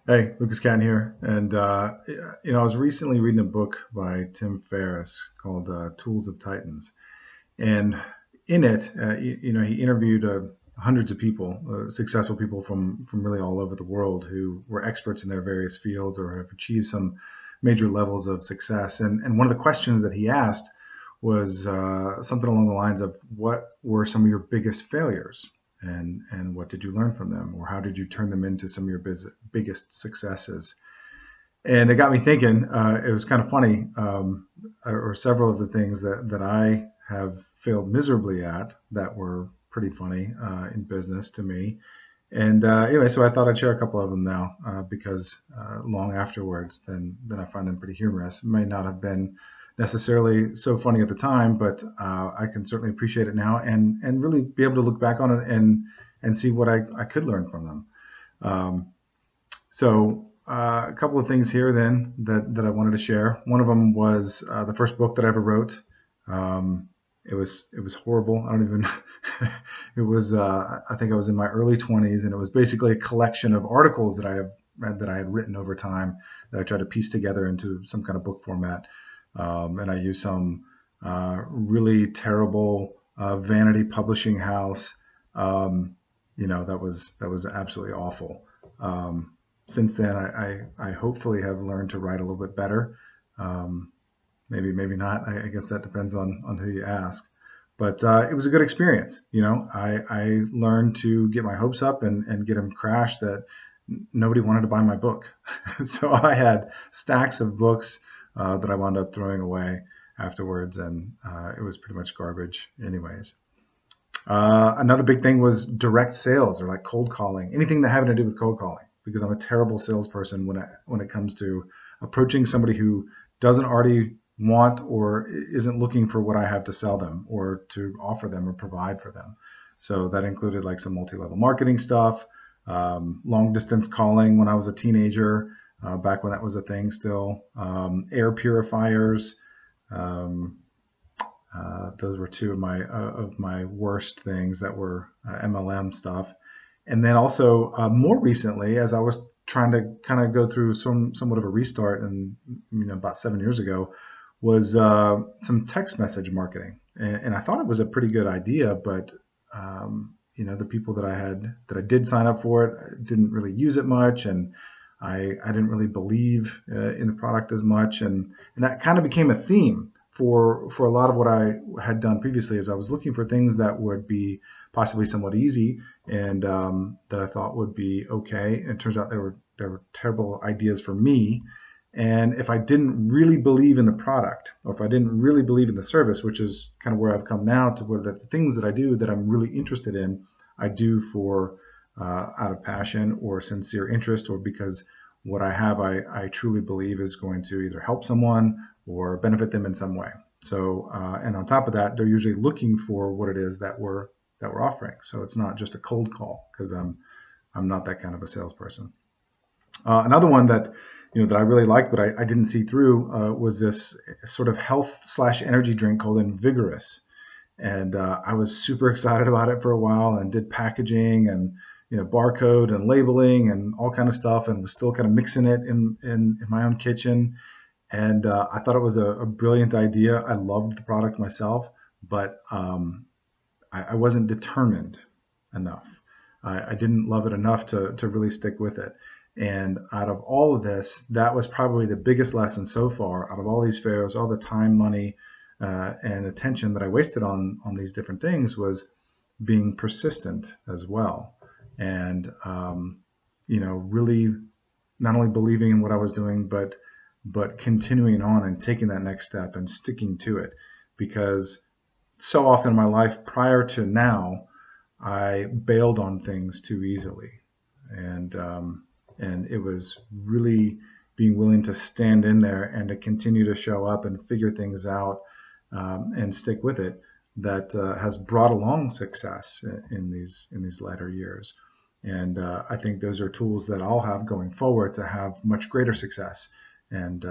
Hey, Lucas Catton here. And, I was recently reading a book by Tim Ferriss called Tools of Titans. And in it, he interviewed hundreds of people, successful people from really all over the world who were experts in their various fields or have achieved some major levels of success. And one of the questions that he asked was something along the lines of, what were some of your biggest failures? And what did you learn from them, or how did you turn them into some of your biggest successes? And it got me thinking. It was kind of funny, or several of the things that I have failed miserably at that were pretty funny in business to me. And anyway, so I thought I'd share a couple of them now because long afterwards, then I find them pretty humorous. It may not have been necessarily so funny at the time, but I can certainly appreciate it now and really be able to look back on it and see what I could learn from them. So a couple of things here then that I wanted to share. One of them was the first book that I ever wrote. It was horrible. I don't even. It was I think I was in my early 20s, and it was basically a collection of articles that I had written over time that I tried to piece together into some kind of book format. And I used some really terrible vanity publishing house. That was absolutely awful. Since then, I hopefully have learned to write a little bit better. Maybe not. I guess that depends on who you ask. But it was a good experience. I learned to get my hopes up and get them crashed that nobody wanted to buy my book. So I had stacks of books that I wound up throwing away afterwards, and it was pretty much garbage anyways. Another big thing was direct sales, or like cold calling, anything that having to do with cold calling, because I'm a terrible salesperson when it comes to approaching somebody who doesn't already want or isn't looking for what I have to sell them or to offer them or provide for them. So that included like some multi-level marketing stuff, long distance calling when I was a teenager, back when that was a thing still, air purifiers. Those were two of my worst things that were MLM stuff. And then also more recently, as I was trying to kind of go through somewhat of a restart, and about 7 years ago, was some text message marketing. And I thought it was a pretty good idea, but the people that I did sign up for it didn't really use it much, and I didn't really believe in the product as much, and that kind of became a theme for a lot of what I had done previously, as I was looking for things that would be possibly somewhat easy and that I thought would be okay. And it turns out they were terrible ideas for me. And if I didn't really believe in the product, or if I didn't really believe in the service, which is kind of where I've come now to, where the things that I do that I'm really interested in, I do for out of passion or sincere interest, or because what I have, I truly believe is going to either help someone or benefit them in some way. So, and on top of that, they're usually looking for what it is that we're offering. So it's not just a cold call, because I'm not that kind of a salesperson. Another one that that I really liked, but I didn't see through, was this sort of health/energy drink called Invigorous. And I was super excited about it for a while, and did packaging and barcode and labeling and all kind of stuff, and was still kind of mixing it in my own kitchen. And I thought it was a brilliant idea. I loved the product myself, but I wasn't determined enough. I didn't love it enough to really stick with it. And out of all of this, that was probably the biggest lesson so far. Out of all these failures, all the time, money, and attention that I wasted on these different things, was being persistent as well. And really not only believing in what I was doing, but continuing on and taking that next step and sticking to it. Because so often in my life prior to now, I bailed on things too easily. And it was really being willing to stand in there and to continue to show up and figure things out, and stick with it, that has brought along success in these latter years. And I think those are tools that I'll have going forward to have much greater success, and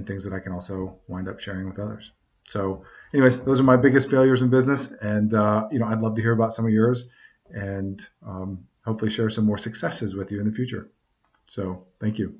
things that I can also wind up sharing with others. So anyways, those are my biggest failures in business. And I'd love to hear about some of yours, and hopefully share some more successes with you in the future. So thank you.